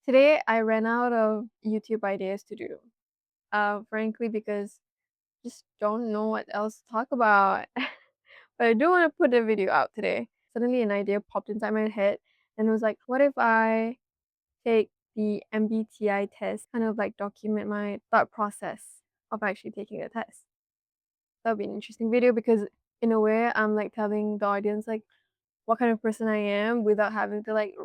Today, I ran out of YouTube ideas to do. Frankly, because just don't know what else to talk about. But I do want to put a video out today. Suddenly, an idea popped inside my head, and it was like, what if I take the MBTI test, kind of like document my thought process of actually taking the test? That would be an interesting video because, in a way, I'm like telling the audience, like, what kind of person I am without having to like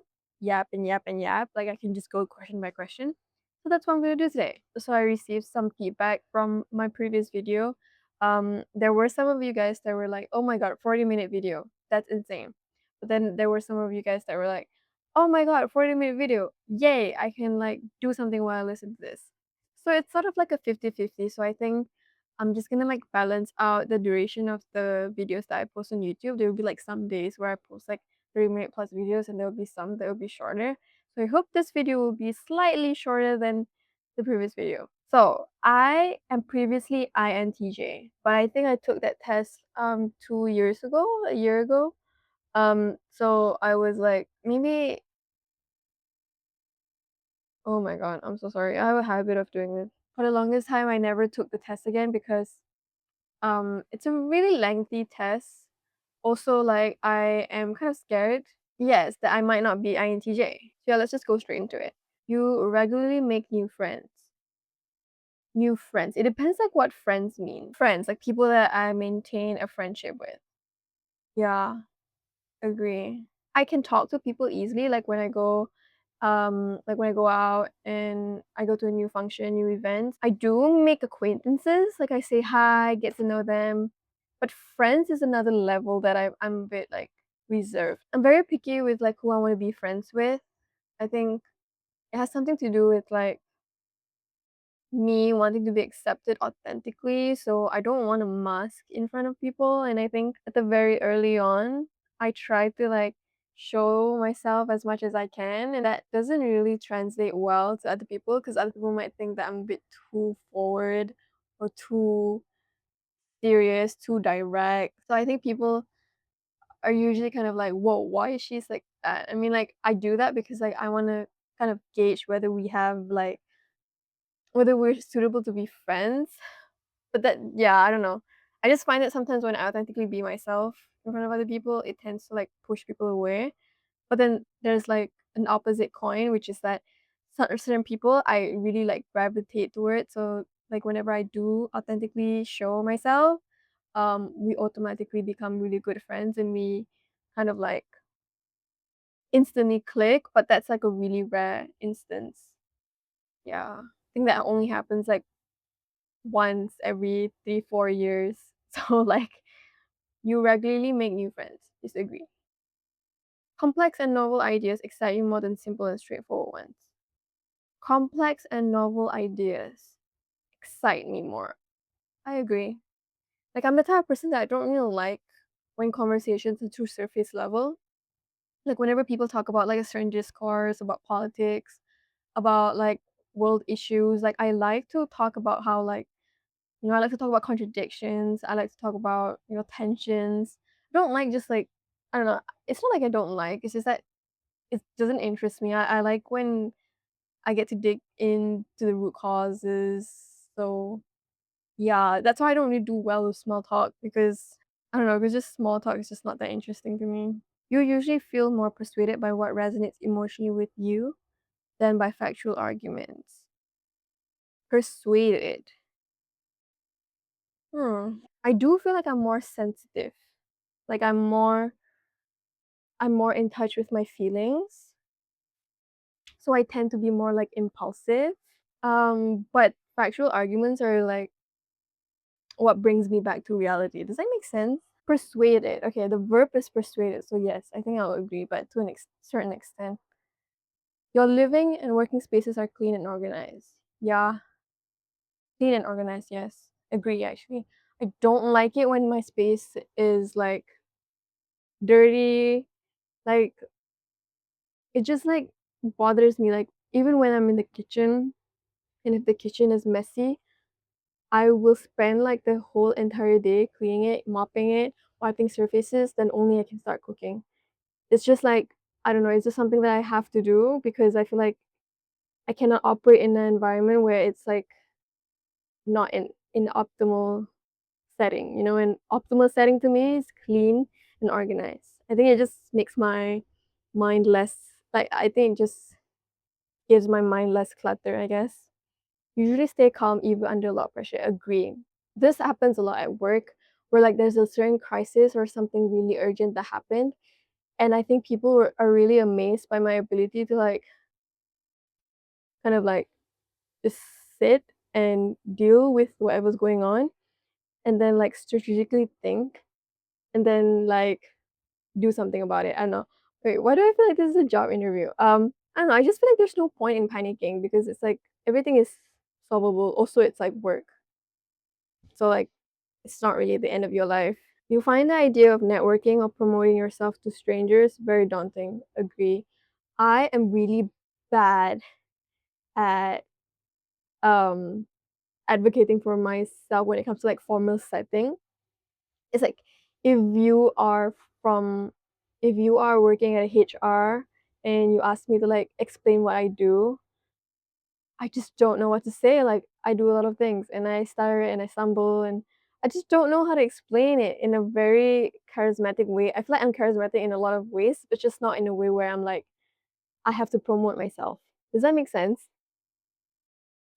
yap and yap and yap. Like I can just go question by question. So that's what I'm gonna do today. So I received some feedback from my previous video. There were some of you guys that were like, "Oh my god, 40-minute video. That's insane." But then there were some of you guys that were like, "Oh my god, 40-minute video. Yay, I can like do something while I listen to this." So it's sort of like a 50-50. So I think I'm just gonna like balance out the duration of the videos that I post on YouTube. There will be like some days where I post like 3-minute plus videos, and there will be some that will be shorter. So I hope this video will be slightly shorter than the previous video. So I am previously INTJ, but I think I took that test 2 years ago, a year ago. So I was like maybe, oh my god, I'm so sorry. I have a habit of doing this. For the longest time I never took the test again because it's a really lengthy test. Also, like, I am kind of scared, yes, that I might not be INTJ. So yeah, let's just go straight into it. You regularly make new friends. New friends. It depends like what friends mean. Friends, like people that I maintain a friendship with. Yeah, agree. I can talk to people easily, like when I go out and I go to a new function, new event. I do make acquaintances, like I say hi, get to know them. But friends is another level that I'm a bit like reserved. I'm very picky with like who I want to be friends with. I think it has something to do with like me wanting to be accepted authentically, so I don't want to mask in front of people. And I think at the very early on, I try to like show myself as much as I can, and that doesn't really translate well to other people because other people might think that I'm a bit too forward or too serious, too direct. So I think people are usually kind of like, "Whoa, why is she like that?" I mean, like I do that because like I want to kind of gauge whether we have like whether we're suitable to be friends. But that, yeah, I don't know. I just find that sometimes when I authentically be myself in front of other people, it tends to like push people away. But then there's like an opposite coin, which is that certain people I really like gravitate towards. So like whenever I do authentically show myself, we automatically become really good friends and we kind of like instantly click. But that's like a really rare instance. Yeah, I think that only happens like once every 3-4 years. So like you regularly make new friends. Disagree. Complex and novel ideas excite you more than simple and straightforward ones. Complex and novel ideas excite me more. I agree. Like I'm the type of person that I don't really like when conversations are too surface level. Like whenever people talk about like a certain discourse about politics, about like world issues, like I like to talk about how like, I like to talk about contradictions. I like to talk about, tensions. I don't like just like, I don't know. It's not like I don't like. It's just that it doesn't interest me. I like when I get to dig into the root causes. So yeah, that's why I don't really do well with small talk because I don't know, because just small talk is just not that interesting to me. You usually feel more persuaded by what resonates emotionally with you than by factual arguments. Persuaded. I do feel like I'm more sensitive. Like I'm more in touch with my feelings. So I tend to be more like impulsive. But factual arguments are like what brings me back to reality. Does that make sense? Persuaded. Okay, the verb is persuaded. So yes, I think I'll agree, but to a certain extent. Your living and working spaces are clean and organized. Yeah, clean and organized, yes. Agree actually. I don't like it when my space is like dirty. Like it just like bothers me. Like even when I'm in the kitchen and if the kitchen is messy, I will spend like the whole entire day cleaning it, mopping it, wiping surfaces, then only I can start cooking. It's just like, I don't know, it's just something that I have to do because I feel like I cannot operate in an environment where it's like not in optimal setting. You know, an optimal setting to me is clean and organized. I think it just makes my mind less like I think it just gives my mind less clutter, I guess. Usually stay calm even under a lot of pressure. Agree. This happens a lot at work where like there's a certain crisis or something really urgent that happened. And I think people are really amazed by my ability to like kind of like just sit and deal with whatever's going on and then like strategically think and then like do something about it. I don't know. Wait, why do I feel like this is a job interview? I don't know. I just feel like there's no point in panicking because it's like everything is solvable. Also, it's like work. So like it's not really the end of your life. You find the idea of networking or promoting yourself to strangers very daunting. Agree. I am really bad at um advocating for myself when it comes to like formal setting. It's like if you are from if you are working at a HR and you ask me to like explain what I do, I just don't know what to say. Like I do a lot of things and I stutter and I stumble and I just don't know how to explain it in a very charismatic way. I feel like I'm charismatic in a lot of ways, but just not in a way where I'm like I have to promote myself. Does that make sense?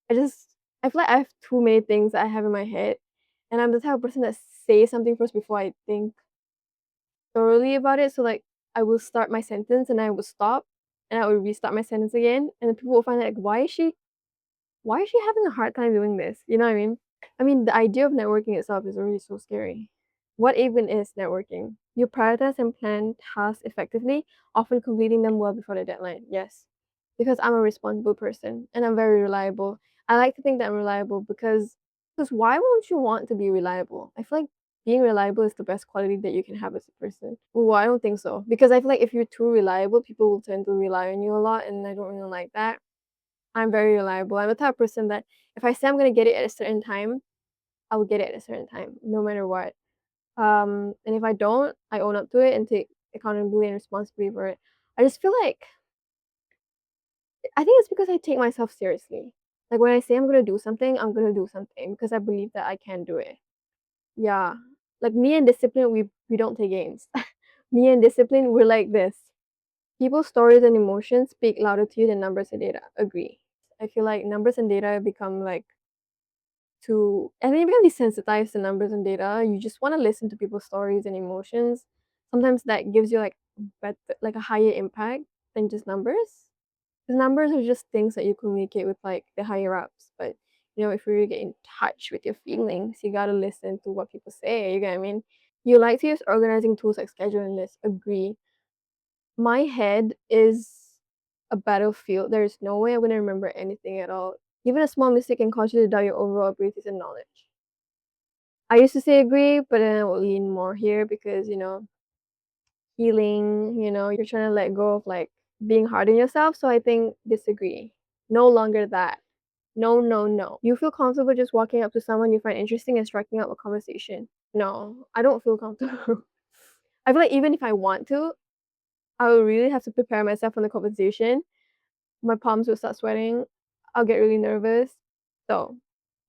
I just I feel like I have too many things that I have in my head, and I'm the type of person that says something first before I think thoroughly about it. So like I will start my sentence and I will stop and I will restart my sentence again, and then people will find like why is she having a hard time doing this? You know what I mean? I mean, the idea of networking itself is already so scary. What even is networking? You prioritize and plan tasks effectively, often completing them well before the deadline. Yes, because I'm a responsible person and I'm very reliable. I like to think that I'm reliable because why won't you want to be reliable? I feel like being reliable is the best quality that you can have as a person. Well, I don't think so because I feel like if you're too reliable, people will tend to rely on you a lot, and I don't really like that. I'm very reliable. I'm the type of person that if I say I'm gonna get it at a certain time, I will get it at a certain time, no matter what. And if I don't, I own up to it and take accountability and responsibility for it. I just feel like I think it's because I take myself seriously. Like when I say I'm gonna do something, I'm gonna do something because I believe that I can do it. Yeah. Like me and discipline, we don't take games. Me and discipline, we're like this. People's stories and emotions speak louder to you than numbers and data. Agree. I feel like numbers and data become like to I think become desensitized to numbers and data. You just want to listen to people's stories and emotions. Sometimes that gives you like a higher impact than just numbers. Because numbers are just things that you communicate with like the higher ups. But you know, if you really get in touch with your feelings, you gotta listen to what people say. You get what I mean? You like to use organizing tools like scheduling lists. Agree. My head is a battlefield. There's no way I'm gonna remember anything at all. Even a small mistake can cause you to doubt your overall abilities and knowledge. I used to say agree, but then I will lean more here because, healing, you're trying to let go of like being hard on yourself. So I think disagree. No longer that. No, no, no. You feel comfortable just walking up to someone you find interesting and striking up a conversation. No, I don't feel comfortable. I feel like even if I want to, I will really have to prepare myself for the conversation. My palms will start sweating. I'll get really nervous. So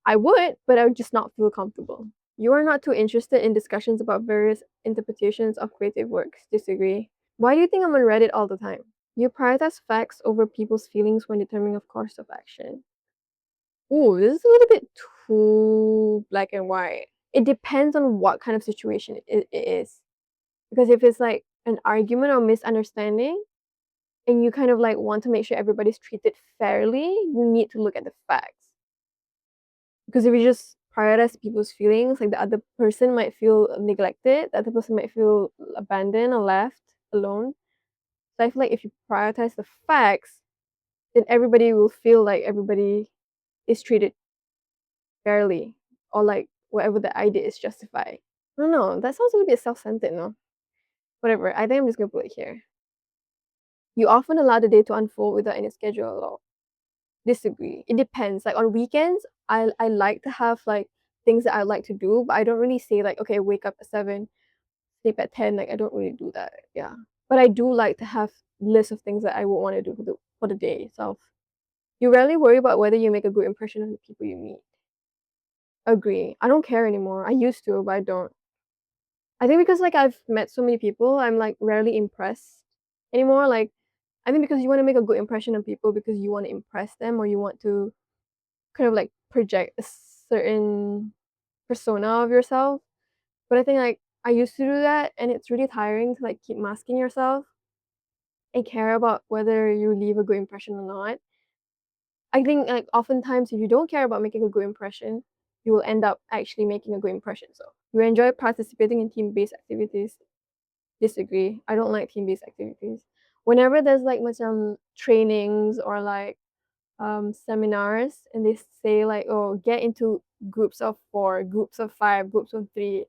I would, but I would just not feel comfortable. You are not too interested in discussions about various interpretations of creative works. Disagree. Why do you think I'm on Reddit all the time? You prioritize facts over people's feelings when determining a course of action. Ooh, this is a little bit too black and white. It depends on what kind of situation it is. Because if it's like an argument or misunderstanding, and you kind of like want to make sure everybody's treated fairly, you need to look at the facts. Because if you just prioritize people's feelings, like the other person might feel neglected, the other person might feel abandoned or left alone. So I feel like if you prioritize the facts, then everybody will feel like everybody is treated fairly or like whatever the idea is justified. I don't know. That sounds a little bit self-centered, no? Whatever. I think I'm just gonna put it here. You often allow the day to unfold without any schedule at all. Disagree. It depends. Like on weekends, I like to have like things that I like to do, but I don't really say like, okay, wake up at 7, sleep at 10. Like I don't really do that. Yeah. But I do like to have lists of things that I would want to do for the day itself. You rarely worry about whether you make a good impression on the people you meet. Agree. I don't care anymore. I used to, but I don't. I think because like I've met so many people, I'm like rarely impressed anymore. Like I think because you want to make a good impression on people because you want to impress them or you want to kind of like project a certain persona of yourself. But I think like I used to do that and it's really tiring to like keep masking yourself and care about whether you leave a good impression or not. I think like oftentimes if you don't care about making a good impression, you will end up actually making a good impression. So you enjoy participating in team-based activities. Disagree. I don't like team-based activities. Whenever there's like trainings or like seminars and they say like, oh, get into groups of 4, groups of 5, groups of 3.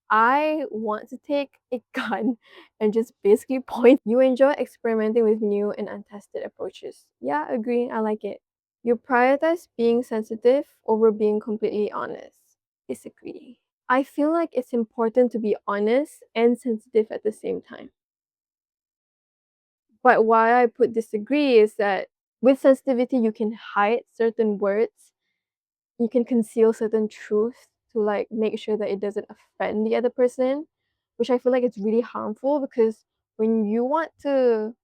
I want to take a gun and just basically point. You enjoy experimenting with new and untested approaches. Yeah, agree. I like it. You prioritize being sensitive over being completely honest. Disagree. I feel like it's important to be honest and sensitive at the same time. But why I put disagree is that with sensitivity, you can hide certain words, you can conceal certain truths to like make sure that it doesn't offend the other person, which I feel like it's really harmful because when you want to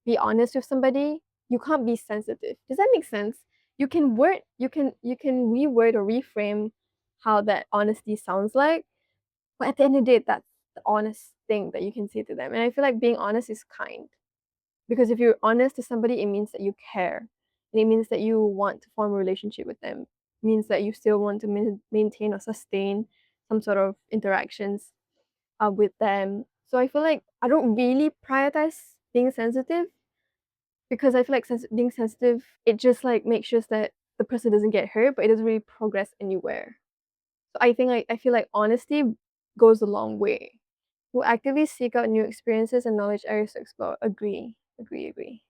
be honest with somebody, you can't be sensitive. Does that make sense? You can reword or reframe how that honesty sounds like, but at the end of the day, that's the honest thing that you can say to them. And I feel like being honest is kind. Because if you're honest to somebody, it means that you care. And it means that you want to form a relationship with them. It means that you still want to maintain or sustain some sort of interactions with them. So I feel like I don't really prioritize being sensitive because I feel like being sensitive, it just like makes sure that the person doesn't get hurt, but it doesn't really progress anywhere. So I think I feel like honesty goes a long way. We'll actively seek out new experiences and knowledge areas to explore. Agree. Agree, agree.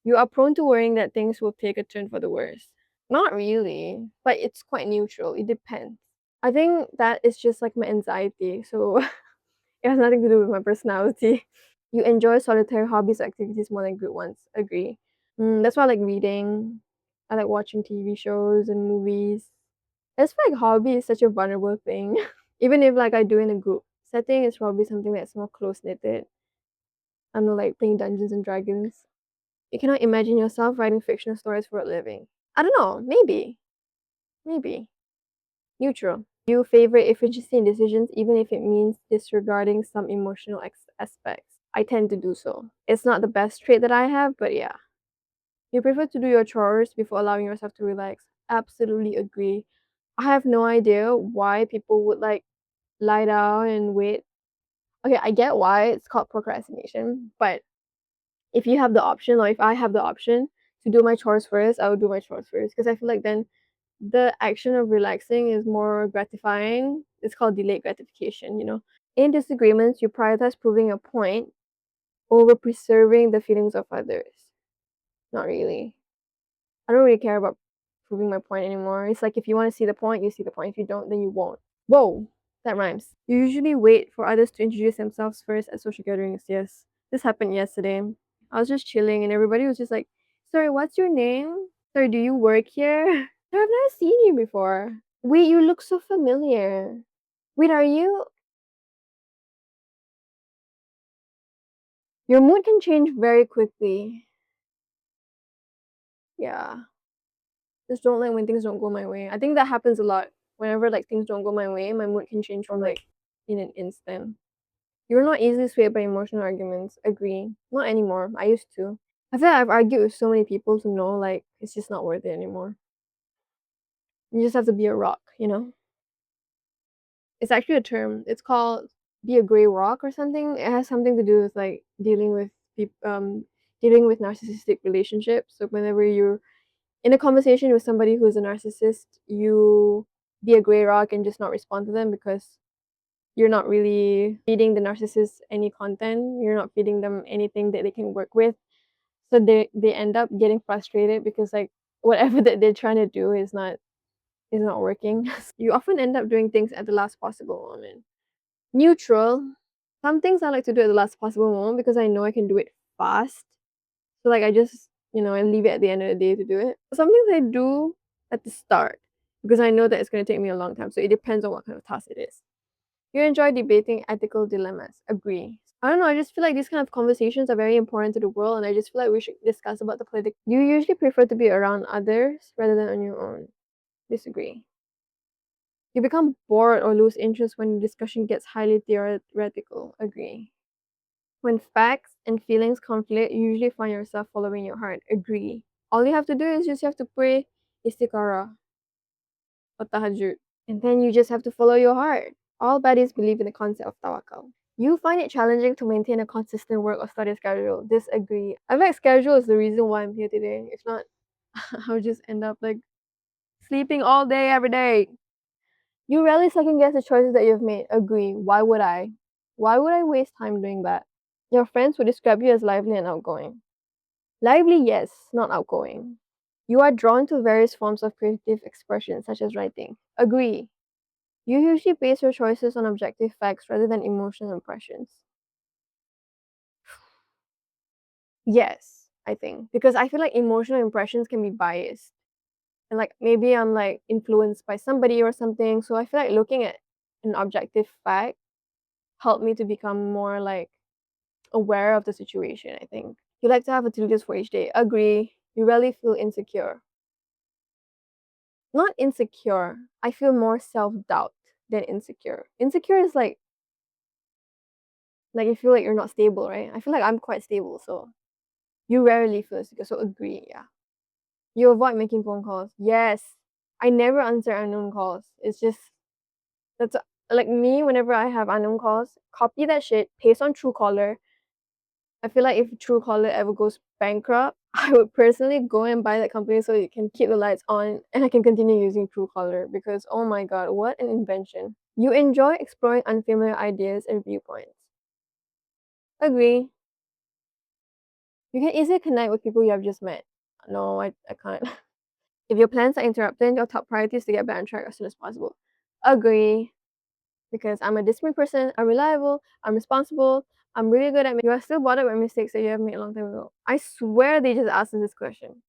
You are prone to worrying that things will take a turn for the worse. Not really, but it's quite neutral. It depends. I think that is just like my anxiety, so it has nothing to do with my personality. You enjoy solitary hobbies or activities more than group ones. Agree. That's why I like reading. I like watching TV shows and movies. It's like hobby is such a vulnerable thing. Even if like I do in a group setting, it's probably something that's more close knitted. I'm not like playing Dungeons and Dragons. You cannot imagine yourself writing fictional stories for a living. I don't know, maybe. Maybe. Neutral. You favor efficiency in decisions even if it means disregarding some emotional aspects. I tend to do so. It's not the best trait that I have, but yeah. You prefer to do your chores before allowing yourself to relax. Absolutely agree. I have no idea why people would like lie down and wait. Okay, I get why it's called procrastination, but if you have the option or if I have the option to do my chores first, I would do my chores first because I feel like then the action of relaxing is more gratifying. It's called delayed gratification. In disagreements, you prioritize proving a point over preserving the feelings of others. Not really. I don't really care about proving my point anymore. It's like if you want to see the point, you see the point. If you don't, then you won't. Whoa, that rhymes. You usually wait for others to introduce themselves first at social gatherings. Yes, this happened yesterday. I was just chilling and everybody was just like, sorry, what's your name? Sorry, do you work here? I've never seen you before. Wait, you look so familiar. Wait, are you? Your mood can change very quickly. Yeah. Just don't like when things don't go my way. I think that happens a lot. Whenever like things don't go my way, my mood can change from like in an instant. You're not easily swayed by emotional arguments. Agree. Not anymore. I used to. I feel like I've argued with so many people to know like it's just not worth it anymore. You just have to be a rock. It's actually a term. It's called be a gray rock or something. It has something to do with like dealing with narcissistic relationships. So whenever you're in a conversation with somebody who's a narcissist, you be a gray rock and just not respond to them because you're not really feeding the narcissist any content. You're not feeding them anything that they can work with. So they end up getting frustrated because like whatever that they're trying to do is not working. You often end up doing things at the last possible moment. Neutral. Some things I like to do at the last possible moment because I know I can do it fast. So like I just and leave it at the end of the day to do it. Some things I do at the start because I know that it's going to take me a long time. So it depends on what kind of task it is. You enjoy debating ethical dilemmas. Agree. I don't know. I just feel like these kind of conversations are very important to the world, and I just feel like we should discuss about the politics. You usually prefer to be around others rather than on your own. Disagree. You become bored or lose interest when the discussion gets highly theoretical. Agree. When facts and feelings conflict, you usually find yourself following your heart. Agree. All you have to do is just you have to pray istiqara or tahajjud. And then you just have to follow your heart. All buddies believe in the concept of tawakal. You find it challenging to maintain a consistent work or study schedule. Disagree. I feel like schedule is the reason why I'm here today. If not, I would just end up like sleeping all day every day. You rarely second guess the choices that you've made. Agree. Why would I? Why would I waste time doing that? Your friends would describe you as lively and outgoing. Lively, yes, not outgoing. You are drawn to various forms of creative expression, such as writing. Agree. You usually base your choices on objective facts rather than emotional impressions. Yes, I think. Because I feel like emotional impressions can be biased. And like maybe I'm like influenced by somebody or something. So I feel like looking at an objective fact helped me to become more like aware of the situation, I think. You like to have activities for each day. Agree. You rarely feel insecure. Not insecure. I feel more self-doubt than insecure. Insecure is like you feel like you're not stable, right? I feel like I'm quite stable, so you rarely feel insecure. So agree, yeah. You avoid making phone calls. Yes. I never answer unknown calls. It's just that's like me whenever I have unknown calls, copy that shit, paste on Truecaller. I feel like if Truecaller ever goes bankrupt, I would personally go and buy that company so it can keep the lights on and I can continue using Truecaller because oh my god, what an invention. You enjoy exploring unfamiliar ideas and viewpoints. Agree. You can easily connect with people you have just met. No, I can't. If your plans are interrupted, your top priority is to get back on track as soon as possible. Agree. Because I'm a disciplined person, I'm reliable, I'm responsible, I'm really good at. You are still bothered by mistakes that you have made a long time ago. I swear they just asked us this question.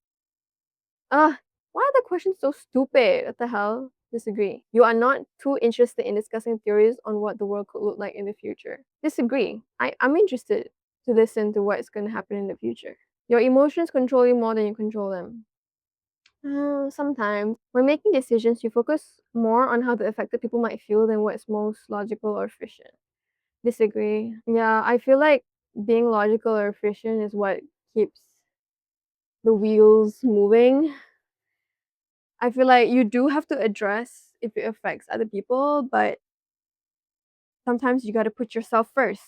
Ah, why are the questions so stupid? What the hell? Disagree. You are not too interested in discussing theories on what the world could look like in the future. Disagree. I'm interested to listen to what's going to happen in the future. Your emotions control you more than you control them. Sometimes, when making decisions, you focus more on how the affected people might feel than what's most logical or efficient. Disagree. Yeah, I feel like being logical or efficient is what keeps the wheels moving. I feel like you do have to address if it affects other people, but sometimes you gotta put yourself first.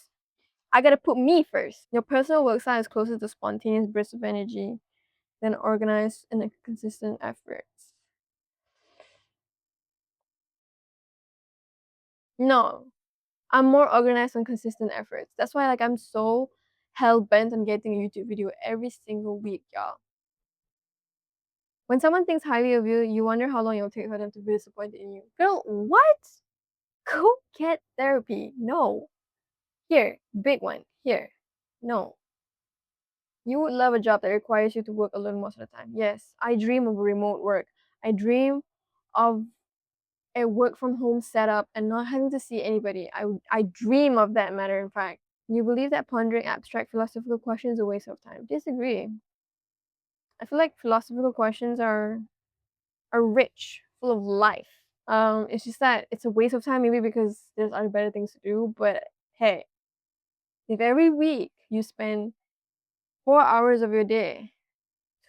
I gotta put me first. Your personal work style is closer to spontaneous bursts of energy than organized and consistent efforts. No, I'm more organized and consistent efforts. That's why like I'm so hell bent on getting a YouTube video every single week, y'all. When someone thinks highly of you, you wonder how long it'll take for them to be disappointed in you. Girl, what? Go get therapy. No. Here, big one. Here. No. You would love a job that requires you to work alone most of the time. Yes, I dream of remote work. I dream of a work from home setup and not having to see anybody. I dream of that matter in fact. You believe that pondering abstract philosophical questions is a waste of time. Disagree. I feel like philosophical questions are rich, full of life. It's just that it's a waste of time maybe because there's other better things to do. But hey, if every week you spend 4 hours of your day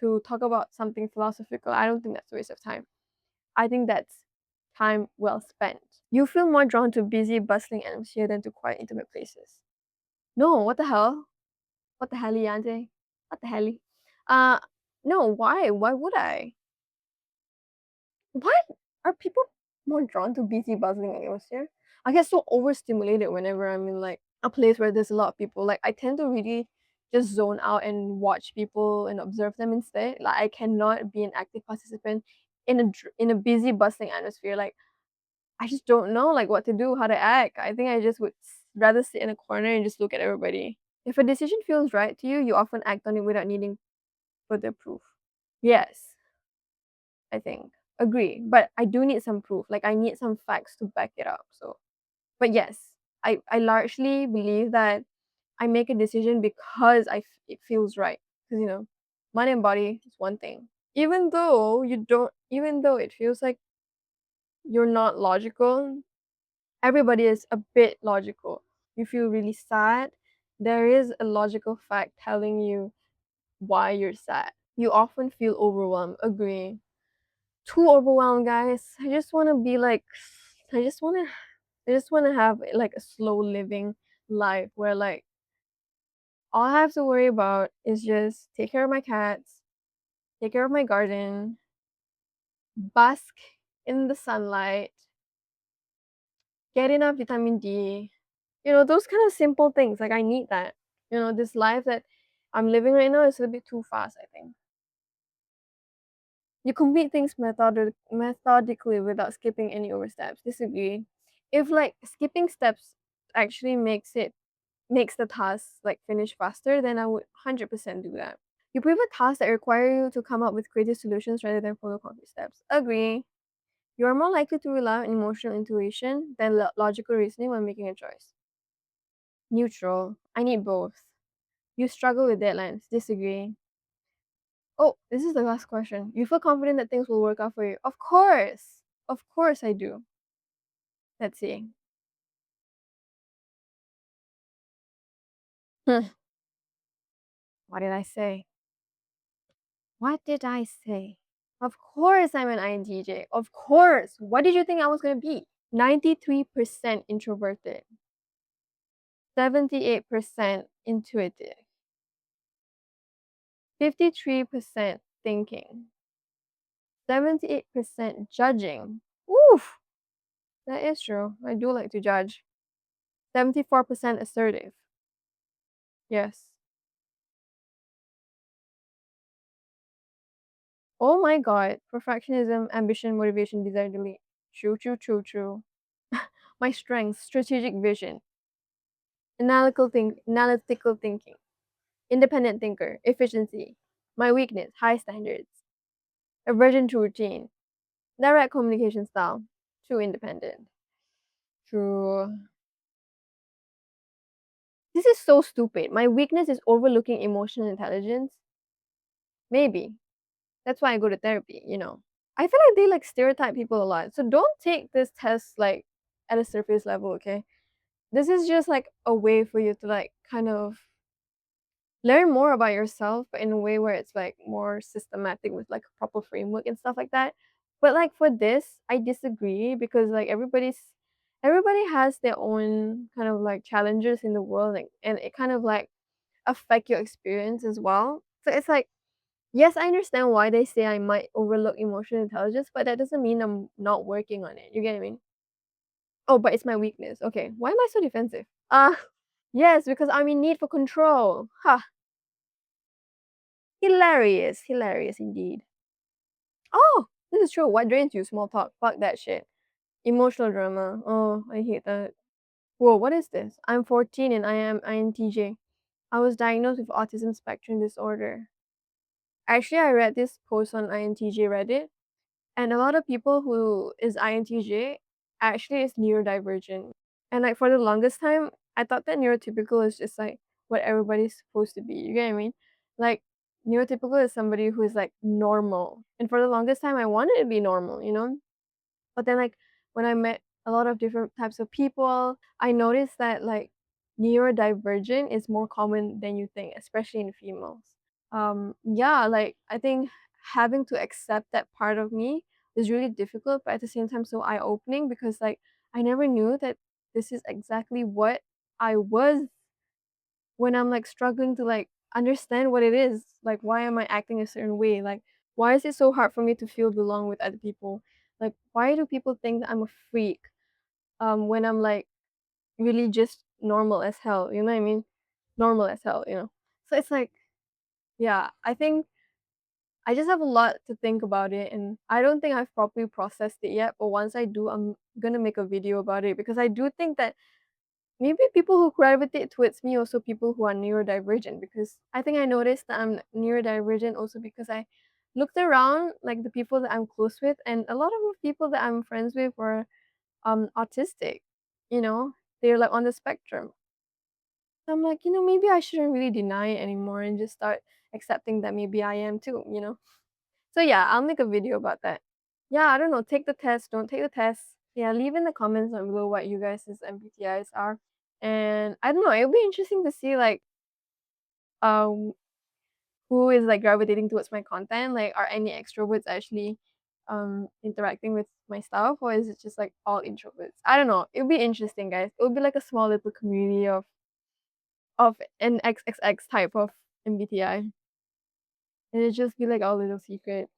to talk about something philosophical, I don't think that's a waste of time. I think that's time well spent. You feel more drawn to busy, bustling atmosphere than to quiet, intimate places. No, what the hell? What the hell, Yante? What the hell? Uh, no, why? Why would I? What? Are people more drawn to busy, bustling atmosphere? I get so overstimulated whenever I'm in like a place where there's a lot of people. Like I tend to really just zone out and watch people and observe them instead. Like I cannot be an active participant in a busy, bustling atmosphere. Like I just don't know like what to do, how to act. I think I just would rather sit in a corner and just look at everybody. If a decision feels right to you, you often act on it without needing for the proof. Yes, I think. Agree. But I do need some proof. Like I need some facts to back it up. So but yes, I largely believe that I make a decision because it feels right. Because mind and body is one thing. Even though it feels like you're not logical, everybody is a bit logical. You feel really sad, there is a logical fact telling you why you're sad. You often feel overwhelmed. Agree. Too overwhelmed, guys. I just want to I just want to have like a slow living life where like all I have to worry about is just take care of my cats, take care of my garden, bask in the sunlight, get enough vitamin D. Those kind of simple things. Like I need that. This life that I'm living right now is a bit too fast, I think. You complete things methodically without skipping any oversteps. Disagree. If like skipping steps actually makes the task like finish faster, then I would 100% do that. You prefer tasks that require you to come up with creative solutions rather than follow concrete steps. Agree. You are more likely to rely on emotional intuition than logical reasoning when making a choice. Neutral. I need both. You struggle with deadlines. Disagree. Oh, this is the last question. You feel confident that things will work out for you? Of course. Of course I do. Let's see. Hmm. What did I say? What did I say? Of course I'm an INTJ. Of course. What did you think I was going to be? 93% introverted, 78% intuitive, 53% thinking, 78% judging. Oof, that is true. I do like to judge. 74% assertive. Yes. Oh my god. Perfectionism, ambition, motivation, desire, delete. True, true, true, true. My strengths, strategic vision, analytical thinking, independent thinker, efficiency. My weakness, high standards, aversion to routine, direct communication style, too independent. True. This is so stupid. My weakness is overlooking emotional intelligence. Maybe. That's why I go to therapy. I feel like they like stereotype people a lot. So don't take this test like at a surface level, okay? This is just like a way for you to like kind of learn more about yourself, but in a way where it's like more systematic with like a proper framework and stuff like that. But like for this, I disagree because like everybody has their own kind of like challenges in the world, like, and it kind of like affect your experience as well. So it's like, yes, I understand why they say I might overlook emotional intelligence, but that doesn't mean I'm not working on it. You get what I mean? Oh, but it's my weakness. Okay, why am I so defensive? Yes, because I'm in need for control. Ha, hilarious, hilarious indeed. Oh, this is true. What drains you? Small talk. Fuck that shit. Emotional drama. Oh, I hate that. Whoa, what is this? I'm 14 and I am INTJ. I was diagnosed with autism spectrum disorder. Actually, I read this post on INTJ Reddit, and a lot of people who is INTJ actually is neurodivergent. And like for the longest time, I thought that neurotypical is just like what everybody's supposed to be. You get what I mean? Like neurotypical is somebody who is like normal. And for the longest time I wanted to be normal. But then like when I met a lot of different types of people, I noticed that like neurodivergent is more common than you think, especially in females. Yeah, like I think having to accept that part of me is really difficult, but at the same time so eye-opening because like I never knew that this is exactly what I was when I'm like struggling to like understand what it is. Like why am I acting a certain way? Like why is it so hard for me to feel belong with other people? Like why do people think that I'm a freak when I'm like really just normal as hell, you know what I mean? Normal as hell. So it's like yeah, I think I just have a lot to think about it, and I don't think I've properly processed it yet. But once I do, I'm gonna make a video about it because I do think that maybe people who gravitate towards me also people who are neurodivergent, because I think I noticed that I'm neurodivergent also because I looked around like the people that I'm close with, and a lot of the people that I'm friends with were autistic, you know, they're like on the spectrum. So I'm like, maybe I shouldn't really deny it anymore and just start accepting that maybe I am too. So yeah, I'll make a video about that. Yeah, I don't know. Take the test, don't take the test. Yeah, leave in the comments down below what you guys' MBTIs are. And I don't know, it'll be interesting to see like um who is like gravitating towards my content. Like are any extroverts actually interacting with my stuff, or is it just like all introverts? I don't know. It'll be interesting, guys. It'll be like a small little community of an XXX type of MBTI. And it'll just be like our little secret.